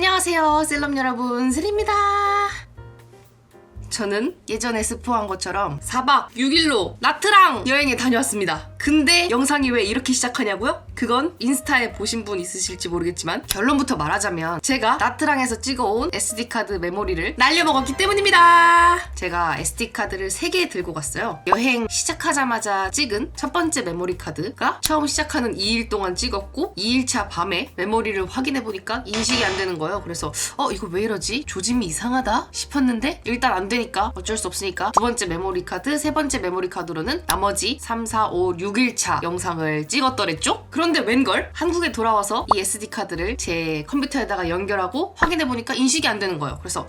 안녕하세요 셀럽 여러분, 슬입니다. 저는 예전에 스포한 것처럼 4박 6일로 나트랑 여행에 다녀왔습니다. 근데 영상이 왜 이렇게 시작하냐고요? 그건 인스타에 보신 분 있으실지 모르겠지만 결론부터 말하자면 제가 나트랑에서 찍어온 SD카드 메모리를 날려먹었기 때문입니다. 제가 SD카드를 3개 들고 갔어요. 여행 시작하자마자 찍은 첫 번째 메모리 카드가 처음 시작하는 2일 동안 찍었고 2일차 밤에 메모리를 확인해보니까 인식이 안 되는 거예요. 그래서 이거 왜 이러지? 조짐이 이상하다 싶었는데 일단 안 되니까 어쩔 수 없으니까 두 번째 메모리 카드, 세 번째 메모리 카드로는 나머지 3, 4, 5, 6일차 영상을 찍었더랬죠? 그런데 웬걸? 한국에 돌아와서 이 SD카드를 제 컴퓨터에다가 연결하고 확인해보니까 인식이 안 되는 거예요. 그래서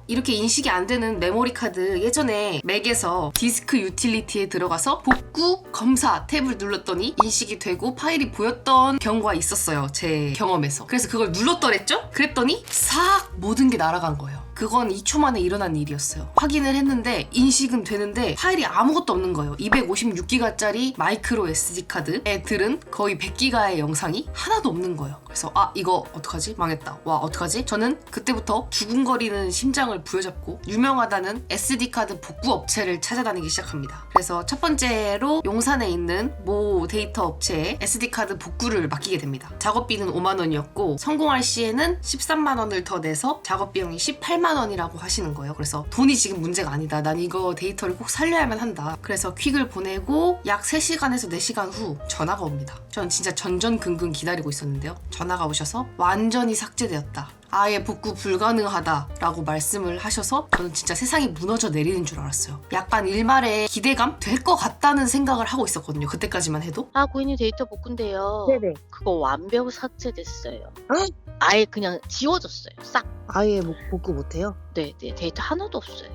이렇게 인식이 안 되는 메모리 카드 예전에 맥에서 디스크 유틸리티에 들어가서 복구 검사 탭을 눌렀더니 인식이 되고 파일이 보였던 경우가 있었어요. 제 경험에서. 그래서 그걸 눌렀더랬죠? 그랬더니 싹 모든 게 날아간 거예요. 그건 2초 만에 일어난 일이었어요. 확인을 했는데 인식은 되는데 파일이 아무것도 없는 거예요. 256기가짜리 마이크로 SD카드에 들은 거의 100기가의 영상이 하나도 없는 거예요. 그래서 이거 어떡하지? 망했다. 와 어떡하지? 저는 그때부터 두근거리는 심장을 부여잡고 유명하다는 SD카드 복구 업체를 찾아다니기 시작합니다. 그래서 첫 번째로 용산에 있는 모 데이터 업체에 SD카드 복구를 맡기게 됩니다. 작업비는 5만 원이었고 성공할 시에는 13만 원을 더 내서 작업 비용이 18만 원이라고 하시는 거예요. 그래서 돈이 지금 문제가 아니다. 난 이거 데이터를 꼭 살려야만 한다. 그래서 퀵을 보내고 약 3시간에서 4시간 후 전화가 옵니다. 전 진짜 전전긍긍 기다리고 있었는데요. 전화가 오셔서 완전히 삭제되었다. 아예 복구 불가능하다라고 말씀을 하셔서 저는 진짜 세상이 무너져 내리는 줄 알았어요. 약간 일말의 기대감? 될 것 같다는 생각을 하고 있었거든요. 그때까지만 해도. 고객님 데이터 복구인데요. 네네. 그거 완벽 삭제됐어요. 응? 아예 그냥 지워졌어요. 싹. 아예 복구 못해요? 네, 데이터 하나도 없어요.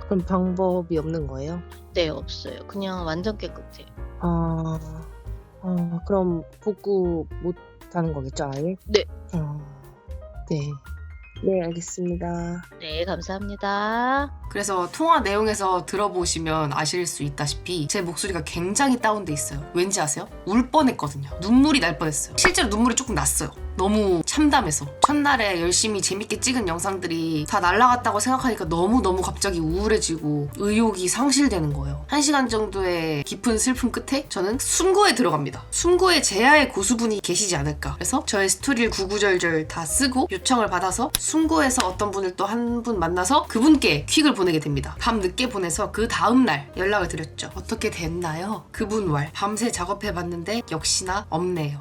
그럼 방법이 없는 거예요? 네, 없어요. 그냥 완전 깨끗해요. 그럼 복구 못 하는 거겠죠, 아예? 네. 네. 네, 알겠습니다. 네, 감사합니다. 그래서 통화 내용에서 들어보시면 아실 수 있다시피 제 목소리가 굉장히 다운돼 있어요. 왠지 아세요? 울 뻔했거든요. 눈물이 날 뻔했어요. 실제로 눈물이 조금 났어요. 너무 참담해서. 첫날에 열심히 재밌게 찍은 영상들이 다 날아갔다고 생각하니까 너무너무 갑자기 우울해지고 의욕이 상실되는 거예요. 1시간 정도의 깊은 슬픔 끝에 저는 숨고에 들어갑니다. 숨고에 제야의 고수분이 계시지 않을까. 그래서 저의 스토리를 구구절절 다 쓰고 요청을 받아서 숨고에서 어떤 분을 또 한 분 만나서 그분께 퀵을 보내게 됩니다. 밤 늦게 보내서 그 다음날 연락을 드렸죠. 어떻게 됐나요? 그분 말 밤새 작업해봤는데 역시나 없네요.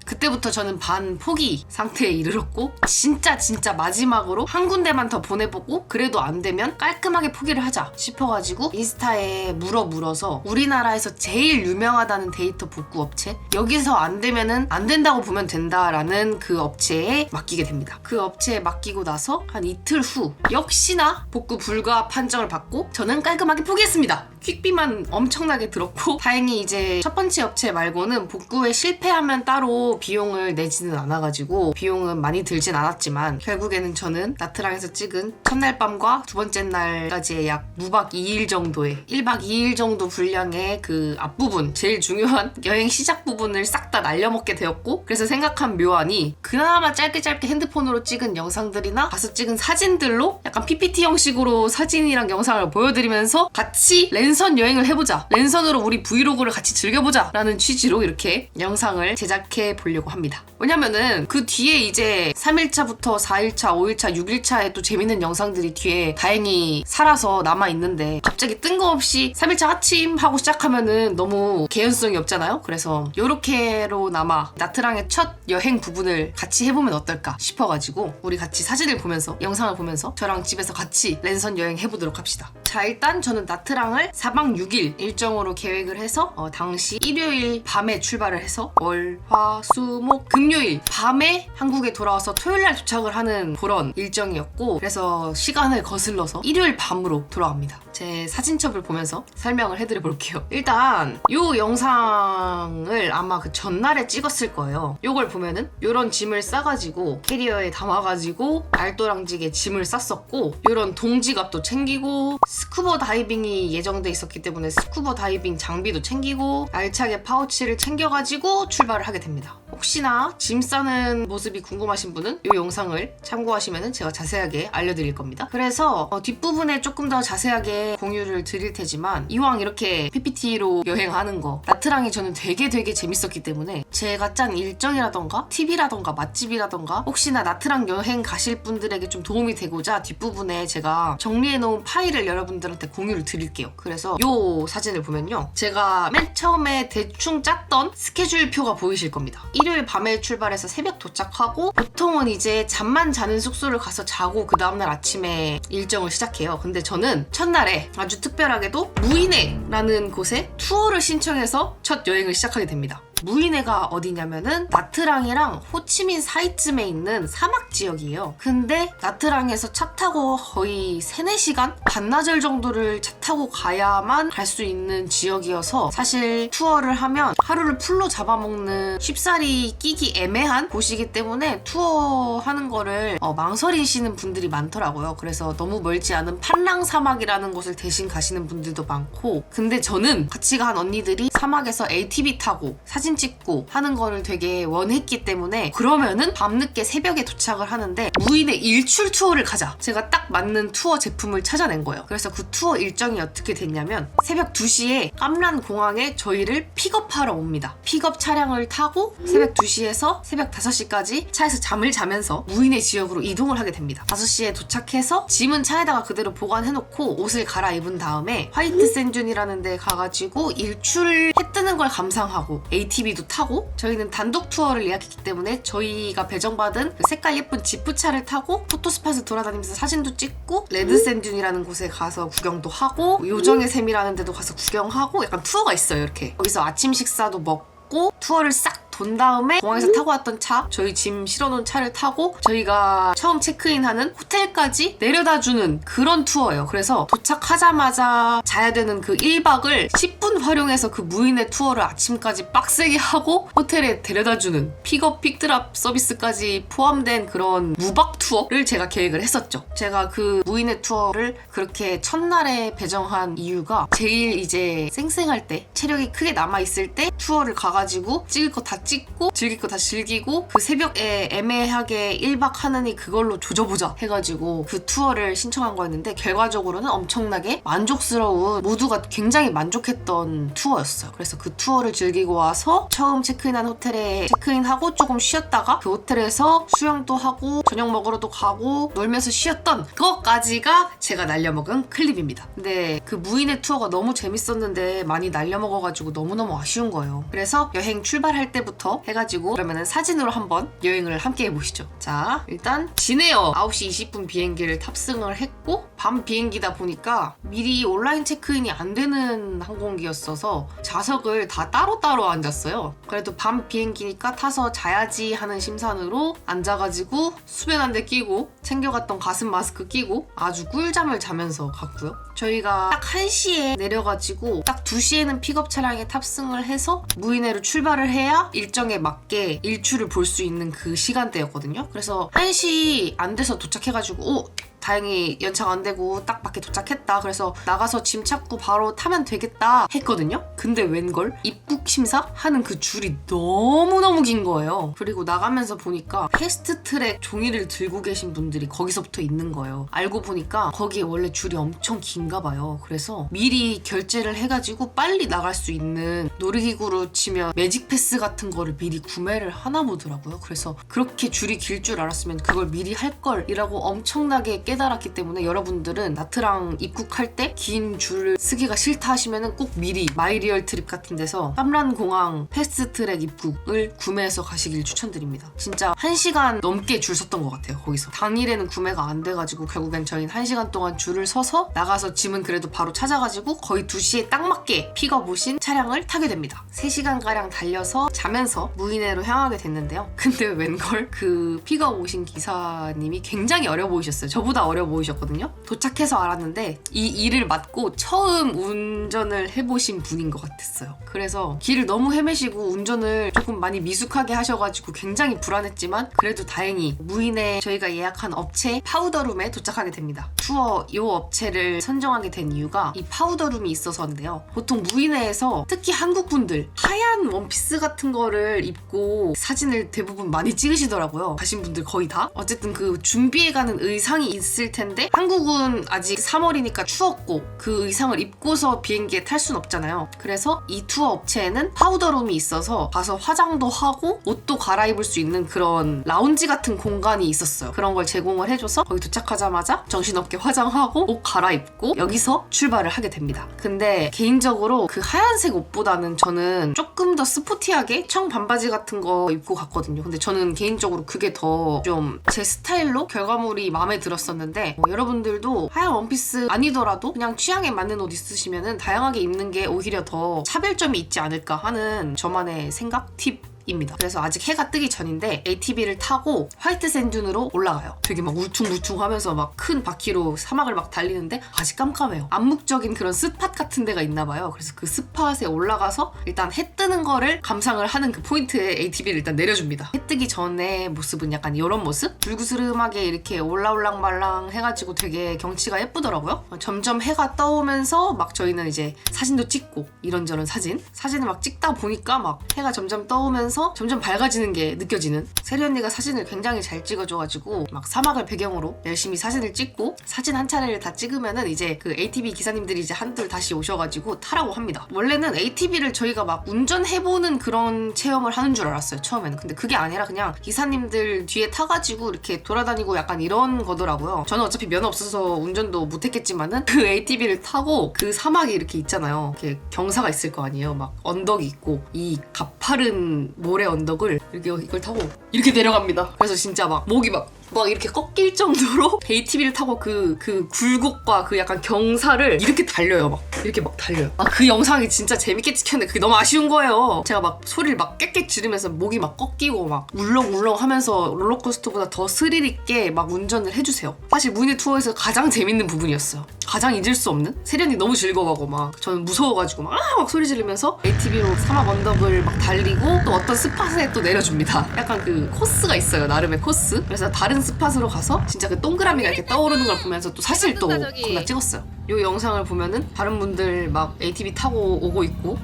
그때부터 저는 반 포기 상태에 이르렀고 진짜 마지막으로 한 군데만 더 보내보고 그래도 안 되면 깔끔하게 포기를 하자 싶어가지고 인스타에 물어서 우리나라에서 제일 유명하다는 데이터 복구 업체, 여기서 안 되면은 안 된다고 보면 된다라는 그 업체에 맡기게 됩니다. 그 업체에 맡기고 나서 한 이틀 후 역시나 복구 불가 판정을 받고 저는 깔끔하게 포기했습니다. 퀵비만 엄청나게 들었고 다행히 이제 첫 번째 업체 말고는 복구에 실패하면 따로 비용을 내지는 않아가지고 비용은 많이 들진 않았지만 결국에는 저는 나트랑에서 찍은 첫날 밤과 두 번째 날까지의 약 무박 2일 정도의 1박 2일 정도 분량의 그 앞부분, 제일 중요한 여행 시작 부분을 싹 다 날려먹게 되었고, 그래서 생각한 묘안이 그나마 짧게 핸드폰으로 찍은 영상들이나 가서 찍은 사진들로 약간 PPT 형식으로 사진이랑 영상을 보여드리면서 같이 랜선 여행을 해보자, 랜선으로 우리 브이로그를 같이 즐겨보자 라는 취지로 이렇게 영상을 제작해 보려고 합니다. 왜냐면은 그 뒤에 이제 3일차부터 4일차, 5일차, 6일차에 또 재밌는 영상들이 뒤에 다행히 살아서 남아있는데 갑자기 뜬금없이 3일차 아침 하고 시작하면은 너무 개연성이 없잖아요. 그래서 요렇게로나마 나트랑의 첫 여행 부분을 같이 해보면 어떨까 싶어가지고 우리 같이 사진을 보면서 영상을 보면서 저랑 집에서 같이 랜선 여행 해보도록 합시다. 자, 일단 저는 나트랑을 4박 6일 일정으로 계획을 해서 당시 일요일 밤에 출발을 해서 월, 화, 수, 목, 금요일 밤에 한국에 돌아와서 토요일날 도착을 하는 그런 일정이었고, 그래서 시간을 거슬러서 일요일 밤으로 돌아갑니다. 제 사진첩을 보면서 설명을 해드려 볼게요. 일단 요 영상을 아마 그 전날에 찍었을 거예요. 요걸 보면은 요런 짐을 싸가지고 캐리어에 담아가지고 알토랑직에 짐을 쌌었고, 요런 동지갑도 챙기고 스쿠버 다이빙이 예정돼 있었기 때문에 스쿠버 다이빙 장비도 챙기고 알차게 파우치를 챙겨가지고 출발을 하게 됩니다. 혹시나 짐 싸는 모습이 궁금하신 분은 이 영상을 참고하시면 제가 자세하게 알려드릴 겁니다. 그래서 뒷부분에 조금 더 자세하게 공유를 드릴 테지만 이왕 이렇게 PPT로 여행하는 거 나트랑이 저는 되게 재밌었기 때문에 제가 짠 일정이라던가 팁이라던가 맛집이라던가 혹시나 나트랑 여행 가실 분들에게 좀 도움이 되고자 뒷부분에 제가 정리해놓은 파일을 여러분들한테 공유를 드릴게요. 그래서 이 사진을 보면요, 제가 맨 처음에 대충 짰던 스케줄표가 보이실 겁니다. 일요일 밤에 출발해서 새벽 도착하고 보통은 이제 잠만 자는 숙소를 가서 자고 그 다음날 아침에 일정을 시작해요. 근데 저는 첫날에 아주 특별하게도 무이네라는 곳에 투어를 신청해서 첫 여행을 시작하게 됩니다. 무이네가 어디냐면은 나트랑이랑 호치민 사이쯤에 있는 사막 지역이에요. 근데 나트랑에서 차 타고 거의 3-4시간? 반나절 정도를 차 타고 가야만 갈 수 있는 지역이어서 사실 투어를 하면 하루를 풀로 잡아먹는 쉽사리 끼기 애매한 곳이기 때문에 투어하는 거를 망설이시는 분들이 많더라고요. 그래서 너무 멀지 않은 판랑 사막이라는 곳을 대신 가시는 분들도 많고, 근데 저는 같이 간 언니들이 사막에서 ATV 타고 사진 찍고 하는 거를 되게 원했기 때문에 그러면은 밤늦게 새벽에 도착을 하는데 무이네 일출 투어를 가자, 제가 딱 맞는 투어 제품을 찾아낸 거예요. 그래서 그 투어 일정이 어떻게 됐냐면 새벽 2시에 깜란 공항에 저희를 픽업하러 옵니다. 픽업 차량을 타고 새벽 2시에서 새벽 5시까지 차에서 잠을 자면서 무이네 지역으로 이동을 하게 됩니다. 5시에 도착해서 짐은 차에다가 그대로 보관해놓고 옷을 갈아입은 다음에 화이트 샌준이라는 데 가가지고 일출 해 뜨는 걸 감상하고 ATV도 타고, 저희는 단독 투어를 예약했기 때문에 저희가 배정받은 그 색깔 예쁜 지프차를 타고 포토스팟을 돌아다니면서 사진도 찍고 레드샌듐이라는 곳에 가서 구경도 하고 요정의 샘이라는 데도 가서 구경하고 약간 투어가 있어요. 이렇게 거기서 아침 식사도 먹고 투어를 싹 돈 다음에 공항에서 타고 왔던 차, 저희 짐 실어놓은 차를 타고 저희가 처음 체크인하는 호텔까지 내려다주는 그런 투어예요. 그래서 도착하자마자 자야 되는 그 1박을 10분 활용해서 그 무이네 투어를 아침까지 빡세게 하고 호텔에 데려다주는 픽업 픽드랍 서비스까지 포함된 그런 무박 투어를 제가 계획을 했었죠. 제가 그 무이네 투어를 그렇게 첫날에 배정한 이유가 제일 이제 쌩쌩할 때, 체력이 크게 남아있을 때 투어를 가가지고 찍을 거 다 찍고 즐길 거 다 즐기고 그 새벽에 애매하게 1박 하느니 그걸로 조져보자 해가지고 그 투어를 신청한 거였는데 결과적으로는 엄청나게 만족스러운, 모두가 굉장히 만족했던 투어였어요. 그래서 그 투어를 즐기고 와서 처음 체크인한 호텔에 체크인하고 조금 쉬었다가 그 호텔에서 수영도 하고 저녁 먹으러도 가고 놀면서 쉬었던 그것까지가 제가 날려먹은 클립입니다. 근데 그 무이네 투어가 너무 재밌었는데 많이 날려먹어가지고 너무너무 아쉬운 거예요. 그래서 여행 출발할 때부터 해가지고 그러면은 사진으로 한번 여행을 함께 해보시죠. 자, 일단 진에어 9시 20분 비행기를 탑승을 했고 밤 비행기다 보니까 미리 온라인 체크인이 안 되는 항공기였어서 좌석을 다 따로따로 앉았어요. 그래도 밤 비행기니까 타서 자야지 하는 심산으로 앉아가지고 수면 안대 끼고 챙겨갔던 가슴 마스크 끼고 아주 꿀잠을 자면서 갔고요. 저희가 딱 1시에 내려가지고 딱 2시에는 픽업 차량에 탑승을 해서 무이네로 출발을 해야 일정에 맞게 일출을 볼 수 있는 그 시간대였거든요. 그래서 1시 안 돼서 도착해가지고 다행히 연착 안 되고 딱 밖에 도착했다. 그래서 나가서 짐 찾고 바로 타면 되겠다 했거든요. 근데 웬걸 입국 심사 하는 그 줄이 너무너무 긴 거예요. 그리고 나가면서 보니까 패스트트랙 종이를 들고 계신 분들이 거기서부터 있는 거예요. 알고 보니까 거기에 원래 줄이 엄청 긴가 봐요. 그래서 미리 결제를 해가지고 빨리 나갈 수 있는, 놀이기구로 치면 매직 패스 같은 거를 미리 구매를 하나 보더라고요. 그래서 그렇게 줄이 길 줄 알았으면 그걸 미리 할 걸이라고 엄청나게 깨달았기 때문에 여러분들은 나트랑 입국할 때 긴 줄을 쓰기가 싫다 하시면은 꼭 미리 마이리얼 트립 같은 데서 깜란 공항 패스트트랙 입국을 구매해서 가시길 추천드립니다. 진짜 1시간 넘게 줄 섰던 것 같아요. 거기서 당일에는 구매가 안 돼가지고 결국엔 저희는 1시간 동안 줄을 서서 나가서 짐은 그래도 바로 찾아가지고 거의 2시에 딱 맞게 픽업 오신 차량을 타게 됩니다. 3시간가량 달려서 자면서 무이네로 향하게 됐는데요. 근데 웬걸 그 픽업 오신 기사님이 굉장히 어려 보이셨어요. 저보다 어려 보이셨거든요. 도착해서 알았는데 이 일을 맡고 처음 운전을 해보신 분인 것 같았어요. 그래서 길을 너무 헤매시고 운전을 조금 많이 미숙하게 하셔가지고 굉장히 불안했지만 그래도 다행히 무인에 저희가 예약한 업체 파우더룸에 도착하게 됩니다. 투어 이 업체를 선정하게 된 이유가 이 파우더룸이 있어서인데요. 보통 무인회에서 특히 한국 분들 하얀 원피스 같은 거를 입고 사진을 대부분 많이 찍으시더라고요. 가신 분들 거의 다. 어쨌든 그 준비해가는 의상이 있을 텐데 한국은 아직 3월이니까 추웠고 그 의상을 입고서 비행기에 탈 순 없잖아요. 그래서 이 투어 업체에는 파우더룸이 있어서 가서 화장도 하고 옷도 갈아입을 수 있는 그런 라운지 같은 공간이 있었어요. 그런 걸 제공을 해줘서 거기 도착하자마자 정신없게 화장하고 옷 갈아입고 여기서 출발을 하게 됩니다. 근데 개인적으로 그 하얀색 옷보다는 저는 조금 더 스포티하게 청 반바지 같은 거 입고 갔거든요. 근데 저는 개인적으로 그게 더 좀 제 스타일로 결과물이 마음에 들었었는데 여러분들도 하얀 원피스 아니더라도 그냥 취향에 맞는 옷 있으시면은 다양하게 입는 게 오히려 더 차별점이 있지 않을까 하는 저만의 생각, 팁입니다. 그래서 아직 해가 뜨기 전인데 ATV를 타고 화이트 샌듐으로 올라가요. 되게 막 울퉁불퉁 하면서 막 큰 바퀴로 사막을 막 달리는데 아직 깜깜해요. 암묵적인 그런 스팟 같은 데가 있나 봐요. 그래서 그 스팟에 올라가서 일단 해 뜨는 거를 감상을 하는 그 포인트에 ATV를 일단 내려줍니다. 해 뜨기 전의 모습은 약간 이런 모습? 불구스름하게 이렇게 올라올랑말랑 해가지고 되게 경치가 예쁘더라고요. 점점 해가 떠오면서 막 저희는 이제 사진도 찍고 이런저런 사진을 막 찍다 보니까 막 해가 점점 떠오면서 점점 밝아지는 게 느껴지는. 세리 언니가 사진을 굉장히 잘 찍어줘가지고 막 사막을 배경으로 열심히 사진을 찍고 사진 한 차례를 다 찍으면은 이제 그 ATV 기사님들이 이제 한둘 다시 오셔가지고 타라고 합니다. 원래는 ATV를 저희가 막 운전해보는 그런 체험을 하는 줄 알았어요, 처음에는. 근데 그게 아니라 그냥 기사님들 뒤에 타가지고 이렇게 돌아다니고 약간 이런 거더라고요. 저는 어차피 면허 없어서 운전도 못했겠지만은 그 ATV를 타고 그 사막이 이렇게 있잖아요. 이렇게 경사가 있을 거 아니에요. 막 언덕이 있고 이 가파른 모래 언덕을 이렇게 이걸 타고 이렇게 내려갑니다. 그래서 진짜 막 목이 막 이렇게 꺾일 정도로 ATV를 타고 그 굴곡과 그 약간 경사를 이렇게 달려요. 막 이렇게 막 달려요. 그 영상이 진짜 재밌게 찍혔는데 그게 너무 아쉬운 거예요. 제가 막 소리를 막 깨깨 지르면서 목이 막 꺾이고 막 울렁울렁 하면서 롤러코스터보다 더 스릴 있게 막 운전을 해주세요. 사실 무인의 투어에서 가장 재밌는 부분이었어요. 가장 잊을 수 없는? 세련이 너무 즐거워하고 막 저는 무서워가지고 막 소리 지르면서 ATV로 사막 언덕을 막 달리고 또 어떤 스팟에 또 내려줍니다. 약간 그 코스가 있어요. 나름의 코스. 그래서 다른 스팟으로 가서 진짜 그 동그라미가 이렇게 떠오르는 걸 보면서 또 사실 또 겁나 찍었어요. 이 영상을 보면은 다른 분들 막 ATV 타고 오고 있고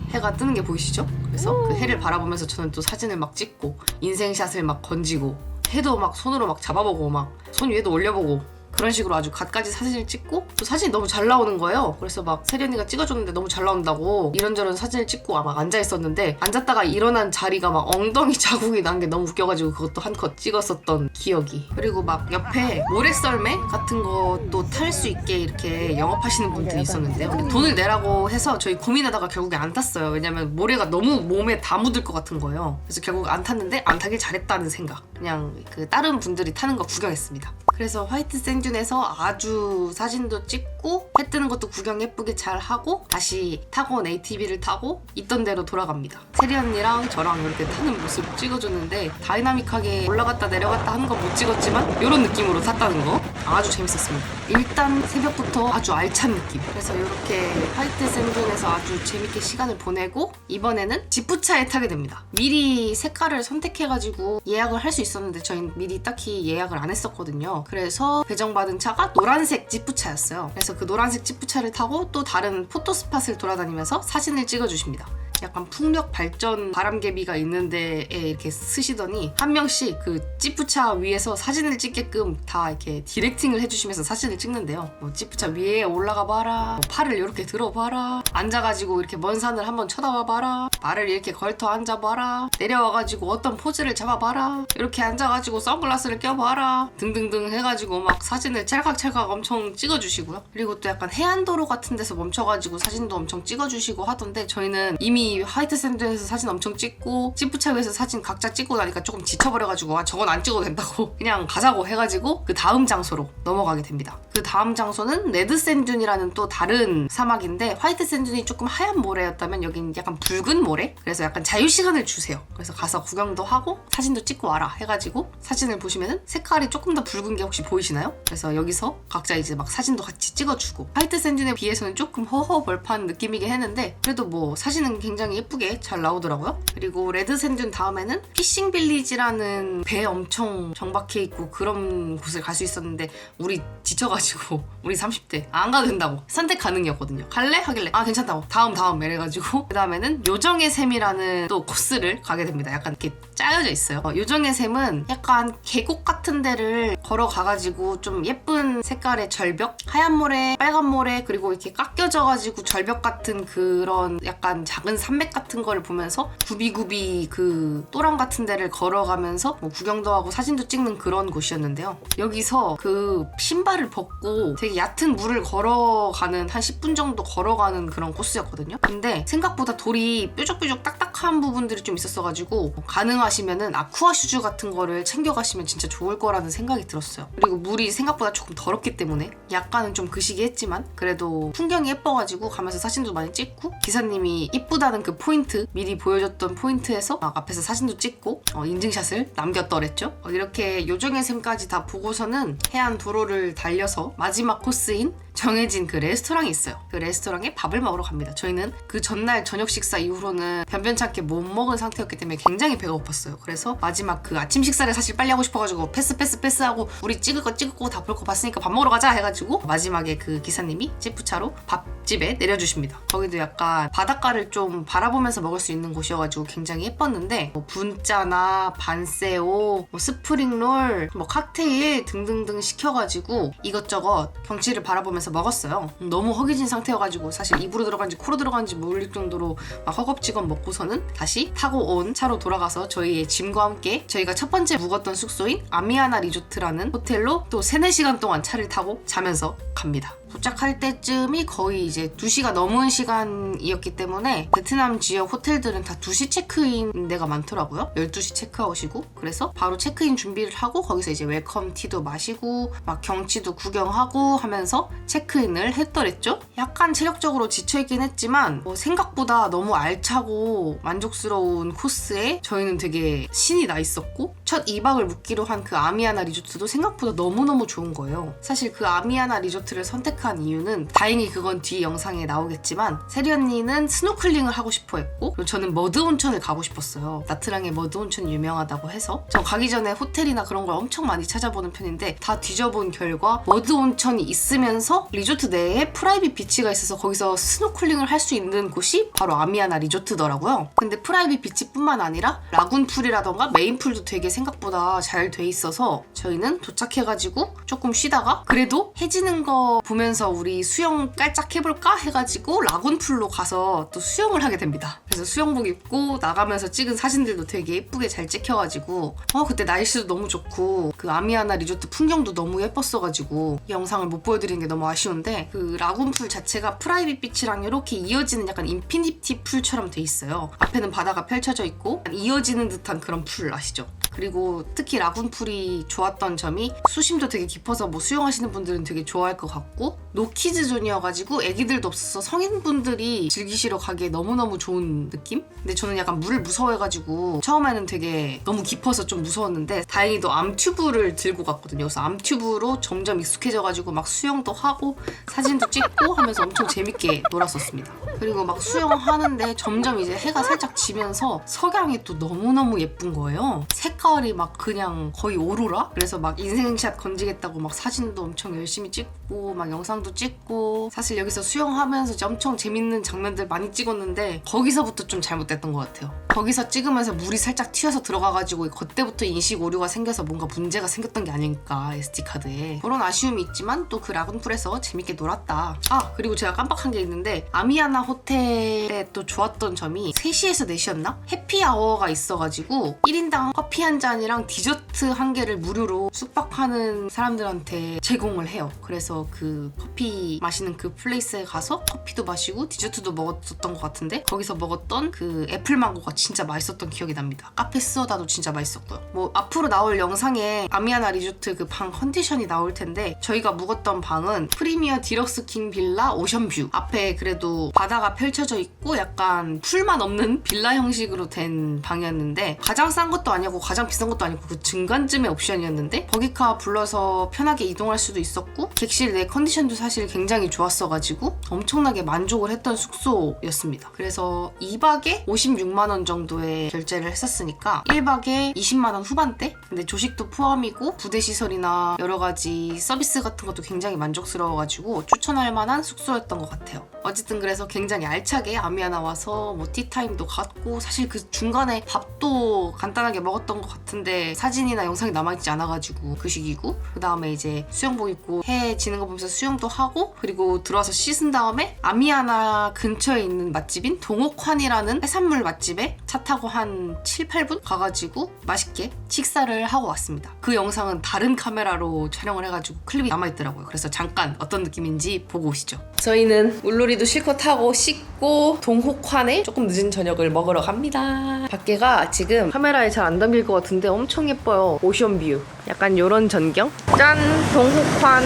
해가 뜨는 게 보이시죠? 그래서 그 해를 바라보면서 저는 또 사진을 막 찍고 인생샷을 막 건지고 해도 막 손으로 막 잡아보고 막 손 위에도 올려보고 그런 식으로 아주 갖가지 사진을 찍고 또 사진이 너무 잘 나오는 거예요. 그래서 막 세리 언니가 찍어줬는데 너무 잘 나온다고 이런저런 사진을 찍고 막 앉아있었는데 앉았다가 일어난 자리가 막 엉덩이 자국이 난 게 너무 웃겨가지고 그것도 한 컷 찍었었던 기억이. 그리고 막 옆에 모래썰매 같은 것도 탈 수 있게 이렇게 영업하시는 분들이 있었는데요. 근데 돈을 내라고 해서 저희 고민하다가 결국에 안 탔어요. 왜냐면 모래가 너무 몸에 다 묻을 것 같은 거예요. 그래서 결국 안 탔는데 안 타길 잘했다는 생각. 그냥 그 다른 분들이 타는 거 구경했습니다. 그래서 화이트 샌듐에서 아주 사진도 찍고 해 뜨는 것도 구경 예쁘게 잘 하고 다시 타고 온 ATV를 타고 있던 대로 돌아갑니다. 세리 언니랑 저랑 이렇게 타는 모습 찍어줬는데 다이나믹하게 올라갔다 내려갔다 하는 건 못 찍었지만 이런 느낌으로 탔다는 거 아주 재밌었습니다. 일단 새벽부터 아주 알찬 느낌. 그래서 이렇게 화이트 샌듐에서 아주 재밌게 시간을 보내고 이번에는 지프차에 타게 됩니다. 미리 색깔을 선택해가지고 예약을 할 수 있었는데 저희는 미리 딱히 예약을 안 했었거든요. 그래서 배정받은 차가 노란색 지프차였어요. 그래서 그 노란색 지프차를 타고 또 다른 포토스팟을 돌아다니면서 사진을 찍어주십니다. 약간 풍력 발전 바람개비가 있는 데에 이렇게 쓰시더니 한 명씩 그 지프차 위에서 사진을 찍게끔 다 이렇게 디렉팅을 해주시면서 사진을 찍는데요. 뭐 지프차 위에 올라가 봐라, 뭐 팔을 이렇게 들어봐라, 앉아가지고 이렇게 먼 산을 한번 쳐다봐 봐라, 발을 이렇게 걸터 앉아봐라, 내려와가지고 어떤 포즈를 잡아봐라, 이렇게 앉아가지고 선글라스를 껴봐라 등등등 해가지고 막 사진을 찰칵찰칵 엄청 찍어주시고요. 그리고 또 약간 해안도로 같은 데서 멈춰가지고 사진도 엄청 찍어주시고 하던데 저희는 이미 이미 화이트 샌드에서 사진 엄청 찍고 찌푸차위에서 사진 각자 찍고 나니까 조금 지쳐버려가지고 저건 안 찍어도 된다고 그냥 가자고 해가지고 그 다음 장소로 넘어가게 됩니다. 그 다음 장소는 레드 샌듐이라는 또 다른 사막인데 화이트 샌듐이 조금 하얀 모래였다면 여긴 약간 붉은 모래? 그래서 약간 자유시간을 주세요. 그래서 가서 구경도 하고 사진도 찍고 와라 해가지고 사진을 보시면은 색깔이 조금 더 붉은 게 혹시 보이시나요? 그래서 여기서 각자 이제 막 사진도 같이 찍어주고 화이트 샌듐에 비해서는 조금 허허벌판 느낌이긴 했는데 그래도 뭐 사진은 굉장히 예쁘게 잘 나오더라고요. 그리고 레드 샌듐 다음에는 피싱 빌리지라는 배 엄청 정박해 있고 그런 곳을 갈 수 있었는데 우리 지쳐가지고 우리 30대 안 가도 된다고 선택 가능이었거든요. 갈래? 하길래 괜찮다고 다음 이래가지고 그 다음에는 요정의 샘이라는 또 코스를 가게 됩니다. 약간 이렇게 짜여져 있어요. 요정의 샘은 약간 계곡 같은 데를 걸어가가지고 좀 예쁜 색깔의 절벽, 하얀 모래, 빨간 모래 그리고 이렇게 깎여져가지고 절벽 같은 그런 약간 작은 산맥 같은 거를 보면서 구비구비 그 또랑 같은 데를 걸어가면서 뭐 구경도 하고 사진도 찍는 그런 곳이었는데요. 여기서 그 신발을 벗고 되게 얕은 물을 걸어가는 한 10분 정도 걸어가는 그런 코스였거든요. 근데 생각보다 돌이 뾰족뾰족 딱딱한 부분들이 좀 있었어가지고 가능하시면은 아쿠아 슈즈 같은 거를 챙겨가시면 진짜 좋을 거라는 생각이 들었어요. 그리고 물이 생각보다 조금 더럽기 때문에 약간은 좀 그시기 했지만 그래도 풍경이 예뻐가지고 가면서 사진도 많이 찍고 기사님이 이쁘다는 그 포인트 미리 보여줬던 포인트에서 막 앞에서 사진도 찍고 인증샷을 남겼더랬죠. 이렇게 요정의 샘까지 다 보고서는 해안 도로를 달려서 마지막 코스인 정해진 그 레스토랑이 있어요. 그 레스토랑에 밥을 먹으러 갑니다. 저희는 그 전날 저녁 식사 이후로는 변변찮게 못 먹은 상태였기 때문에 굉장히 배가 고팠어요. 그래서 마지막 그 아침 식사를 사실 빨리 하고 싶어가지고 패스하고 우리 찍을 거 다 볼 거 봤으니까 밥 먹으러 가자 해가지고 마지막에 그 기사님이 찌푸차로 밥집에 내려주십니다. 거기도 약간 바닷가를 좀 바라보면서 먹을 수 있는 곳이어가지고 굉장히 예뻤는데 뭐 분짜나 반새우, 뭐 스프링롤, 뭐 칵테일 등등등 시켜가지고 이것저것 경치를 바라보면서 먹었어요. 너무 허기진 상태여가지고 사실 입으로 들어간지 코로 들어간지 모를 정도로 막 허겁지겁 먹고서는 다시 타고 온 차로 돌아가서 저희의 짐과 함께 저희가 첫 번째 묵었던 숙소인 아미아나 리조트라는 호텔로 또 3-4시간 동안 차를 타고 자면서 갑니다. 도착할 때쯤이 거의 이제 2시가 넘은 시간이었기 때문에 베트남 지역 호텔들은 다 2시 체크인 데가 많더라고요. 12시 체크아웃이고 그래서 바로 체크인 준비를 하고 거기서 이제 웰컴 티도 마시고 막 경치도 구경하고 하면서 체크인을 했더랬죠. 약간 체력적으로 지쳐있긴 했지만 생각보다 너무 알차고 만족스러운 코스에 저희는 되게 신이 나 있었고 첫 2박을 묵기로 한 그 아미아나 리조트도 생각보다 너무너무 좋은 거예요. 사실 그 아미아나 리조트를 선택한 이유는 다행히 그건 뒤 영상에 나오겠지만 세리 언니는 스노클링을 하고 싶어 했고 그리고 저는 머드 온천을 가고 싶었어요. 나트랑에 머드 온천이 유명하다고 해서 전 가기 전에 호텔이나 그런 걸 엄청 많이 찾아보는 편인데 다 뒤져본 결과 머드 온천이 있으면서 리조트 내에 프라이빗 비치가 있어서 거기서 스노클링을 할 수 있는 곳이 바로 아미아나 리조트더라고요. 근데 프라이빗 비치뿐만 아니라 라군풀이라던가 메인풀도 되게 생각보다 잘 돼 있어서 저희는 도착해가지고 조금 쉬다가 그래도 해지는 거 보면서 우리 수영 깔짝 해볼까 해가지고 라군풀로 가서 또 수영을 하게 됩니다. 그래서 수영복 입고 나가면서 찍은 사진들도 되게 예쁘게 잘 찍혀가지고 그때 날씨도 너무 좋고 그 아미아나 리조트 풍경도 너무 예뻤어가지고 이 영상을 못 보여드리는 게 너무 아쉬운데 그 라군풀 자체가 프라이빗 비치랑 이렇게 이어지는 약간 인피니티 풀처럼 돼 있어요. 앞에는 바다가 펼쳐져 있고 이어지는 듯한 그런 풀 아시죠? 그리고 특히 라군풀이 좋았던 점이 수심도 되게 깊어서 뭐 수영하시는 분들은 되게 좋아할 것 같고 노키즈 존이어가지고 애기들도 없어서 성인분들이 즐기시러 가기에 너무너무 좋은 느낌? 근데 저는 약간 물을 무서워해가지고 처음에는 되게 너무 깊어서 좀 무서웠는데 다행히도 암튜브를 들고 갔거든요. 그래서 암튜브로 점점 익숙해져가지고 막 수영도 하고 사진도 찍고 하면서 엄청 재밌게 놀았었습니다. 그리고 막 수영하는데 점점 이제 해가 살짝 지면서 석양이 또 너무너무 예쁜 거예요. 색깔이 막 그냥 거의 오로라? 그래서 막 인생샷 건지겠다고 막 사진도 엄청 열심히 찍고 막 영상도 찍고 사실 여기서 수영하면서 이제 엄청 재밌는 장면들 많이 찍었는데 거기서부터 좀 잘못됐던 것 같아요. 거기서 찍으면서 물이 살짝 튀어서 들어가가지고 그때부터 인식 오류가 생겨서 뭔가 문제가 생겼던 게 아닐까 SD카드에 그런 아쉬움이 있지만 또 그 라군풀에서 재밌게 놀았다. 그리고 제가 깜빡한 게 있는데 아미아나 호텔에 또 좋았던 점이 3시에서 4시였나? 해피아워가 있어가지고 1인당 커피 한 잔이랑 디저트 카트 한 개를 무료로 숙박하는 사람들한테 제공을 해요. 그래서 그 커피 마시는 그 플레이스에 가서 커피도 마시고 디저트도 먹었었던 것 같은데 거기서 먹었던 그 애플망고가 진짜 맛있었던 기억이 납니다. 카페 스어다도 진짜 맛있었고요. 뭐 앞으로 나올 영상에 아미아나 리조트 그 방 컨디션이 나올 텐데 저희가 묵었던 방은 프리미어 디럭스 킹 빌라 오션뷰, 앞에 그래도 바다가 펼쳐져 있고 약간 풀만 없는 빌라 형식으로 된 방이었는데 가장 싼 것도 아니고 가장 비싼 것도 아니고 그 중간쯤의 옵션이었는데 버기카 불러서 편하게 이동할 수도 있었고 객실 내 컨디션도 사실 굉장히 좋았어가지고 엄청나게 만족을 했던 숙소였습니다. 그래서 2박에 56만 원 정도의 결제를 했었으니까 1박에 20만 원 후반대? 근데 조식도 포함이고 부대 시설이나 여러 가지 서비스 같은 것도 굉장히 만족스러워가지고 추천할 만한 숙소였던 것 같아요. 어쨌든 그래서 굉장히 알차게 아미아나 와서 뭐 티타임도 갖고 사실 그 중간에 밥도 간단하게 먹었던 것 같은데 사진이나 영상이 남아있지 않아가지고 그 시기고 그 다음에 이제 수영복 입고 해 지는 거 보면서 수영도 하고 그리고 들어와서 씻은 다음에 아미아나 근처에 있는 맛집인 동옥환이라는 해산물 맛집에 차 타고 한 7, 8분 가가지고 맛있게 식사를 하고 왔습니다. 그 영상은 다른 카메라로 촬영을 해가지고 클립이 남아있더라고요. 그래서 잠깐 어떤 느낌인지 보고 오시죠. 저희는 물놀이도 실컷 하고 씻고 동옥환에 조금 늦은 저녁을 먹으러 갑니다. 밖에가 지금 카메라에 잘 안 담길 것 같은데 엄청 예뻐요. 오션뷰 약간 요런 전경. 짠! 동옥환.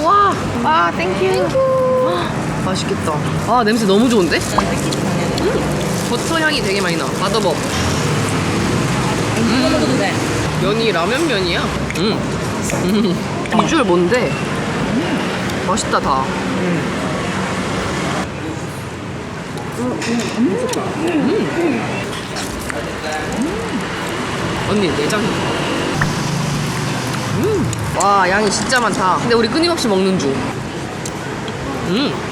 와! 아 땡큐. 맛있겠다. 아 냄새 너무 좋은데? 버터 향이 되게 많이 나. 맛없어. 면이 라면 면이야. 비주얼 뭔데? 맛있다 다. 언니 내장. 와 양이 진짜 많다. 근데 우리 끊임없이 먹는 중.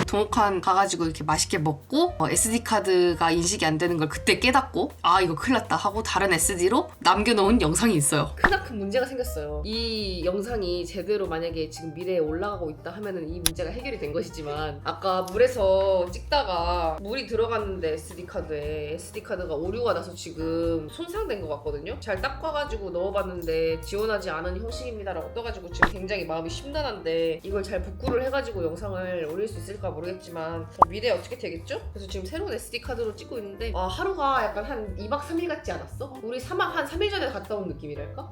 동옥환 가가지고 이렇게 맛있게 먹고 SD카드가 인식이 안 되는 걸 그때 깨닫고 아 이거 큰일 났다 하고 다른 SD로 남겨놓은 영상이 있어요. 크나큰 문제가 생겼어요. 이 영상이 제대로 만약에 지금 미래에 올라가고 있다 하면은 이 문제가 해결이 된 것이지만 아까 물에서 찍다가 물이 들어갔는데 SD카드가 오류가 나서 지금 손상된 것 같거든요. 잘 닦아가지고 넣어봤는데 지원하지 않은 형식입니다라고 떠가지고 지금 굉장히 마음이 심란한데 이걸 잘 복구를 해가지고 영상을 올릴 수 있을까 모르겠지만 미래에 어떻게 되겠죠? 그래서 지금 새로운 SD카드로 찍고 있는데 하루가 약간 한 2박 3일 같지 않았어? 우리 3박 한 3일 전에 갔다 온 느낌이랄까?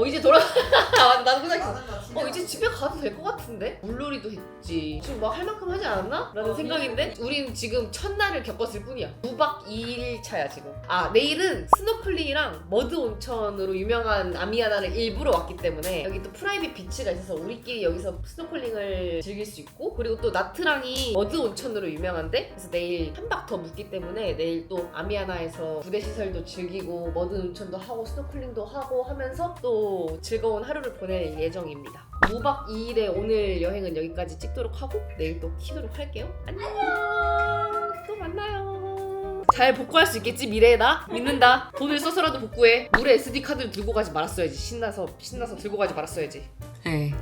이제 나도 그냥 이제 집에 가도 될 것 같은데? 물놀이도 했지 지금 뭐 할 만큼 하지 않았나? 라는 생각인데 우린 지금 첫날을 겪었을 뿐이야. 9박 2일 차야 지금. 내일은 스노클링이랑 머드 온천으로 유명한 아미아나를 일부러 왔기 때문에 여기 또 프라이빗 비치가 있어서 우리끼리 여기서 스노클링을 즐길 수 있고 그리고 또 나트랑이 머드 온천으로 유명한데 그래서 내일 한 박 더 묵기 때문에 내일 또 아미아나에서 부대 시설도 즐기고 머드 온천도 하고 스노클링도 하고 하면서 또 즐거운 하루를 보낼 예정입니다. 5박 2일의 오늘 여행은 여기까지 찍도록 하고 내일 또 키도록 할게요. 안녕. 또 만나요. 잘 복구할 수 있겠지 미래에 나? 믿는다. 돈을 써서라도 복구해. 물에 SD카드를 들고 가지 말았어야지. 신나서 들고 가지 말았어야지. 네.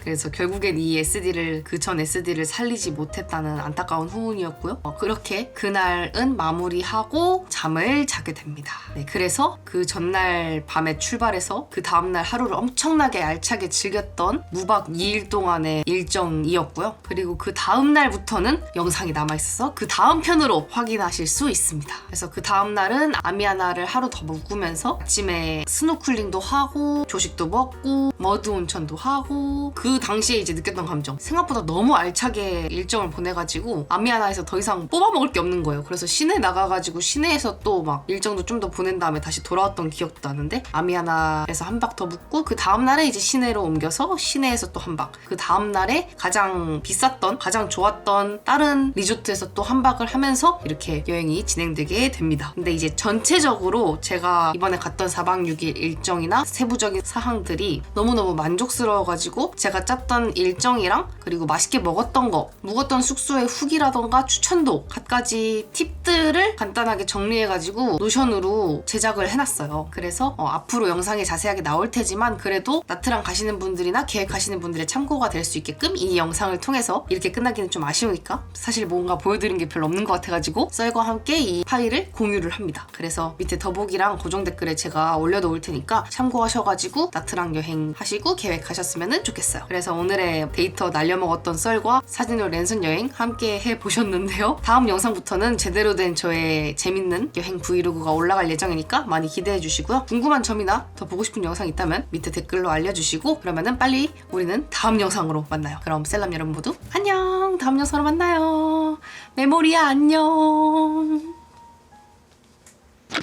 그래서 결국엔 이 SD를 그 전 SD를 살리지 못했다는 안타까운 후문이었고요. 그렇게 그날은 마무리하고 잠을 자게 됩니다. 네, 그래서 그 전날 밤에 출발해서 그 다음날 하루를 엄청나게 알차게 즐겼던 무박 2일 동안의 일정이었고요. 그리고 그 다음날부터는 영상이 남아있어서 그 다음 편으로 확인하실 수 있습니다. 그래서 그 다음날은 아미아나를 하루 더 묵으면서 아침에 스노클링도 하고 조식도 먹고 머드 온천도 하고 그 당시에 이제 느꼈던 감정 생각보다 너무 알차게 일정을 보내가지고 아미아나에서 더 이상 뽑아먹을 게 없는 거예요. 그래서 시내 나가가지고 시내에서 또 막 일정도 좀 더 보낸 다음에 다시 돌아왔던 기억도 나는데 아미아나에서 한 박 더 묵고 그 다음날에 이제 시내로 옮겨서 시내에서 또 한 박 그 다음날에 가장 비쌌던 가장 좋았던 다른 리조트에서 또 한 박을 하면서 이렇게 여행이 진행되게 됩니다. 근데 이제 전체적으로 제가 이번에 갔던 4박 6일 일정이나 세부적인 사항들이 너무너무 만족스러워가지고 제가 제가 짰던 일정이랑 그리고 맛있게 먹었던 거, 묵었던 숙소의 후기라던가 추천도 갖가지 팁들을 간단하게 정리해가지고 노션으로 제작을 해놨어요. 그래서 앞으로 영상이 자세하게 나올 테지만 그래도 나트랑 가시는 분들이나 계획하시는 분들의 참고가 될 수 있게끔 이 영상을 통해서 이렇게 끝나기는 좀 아쉬우니까 사실 뭔가 보여드린 게 별로 없는 것 같아가지고 썰과 함께 이 파일을 공유를 합니다. 그래서 밑에 더보기랑 고정 댓글에 제가 올려놓을 테니까 참고하셔가지고 나트랑 여행 하시고 계획하셨으면 좋겠어요. 그래서 오늘의 데이터 날려먹었던 썰과 사진으로 랜선 여행 함께 해보셨는데요. 다음 영상부터는 제대로 된 저의 재밌는 여행 브이로그가 올라갈 예정이니까 많이 기대해주시고요. 궁금한 점이나 더 보고 싶은 영상 있다면 밑에 댓글로 알려주시고 그러면은 빨리 우리는 다음 영상으로 만나요. 그럼 셀람 여러분 모두 안녕! 다음 영상으로 만나요. 메모리아 안녕!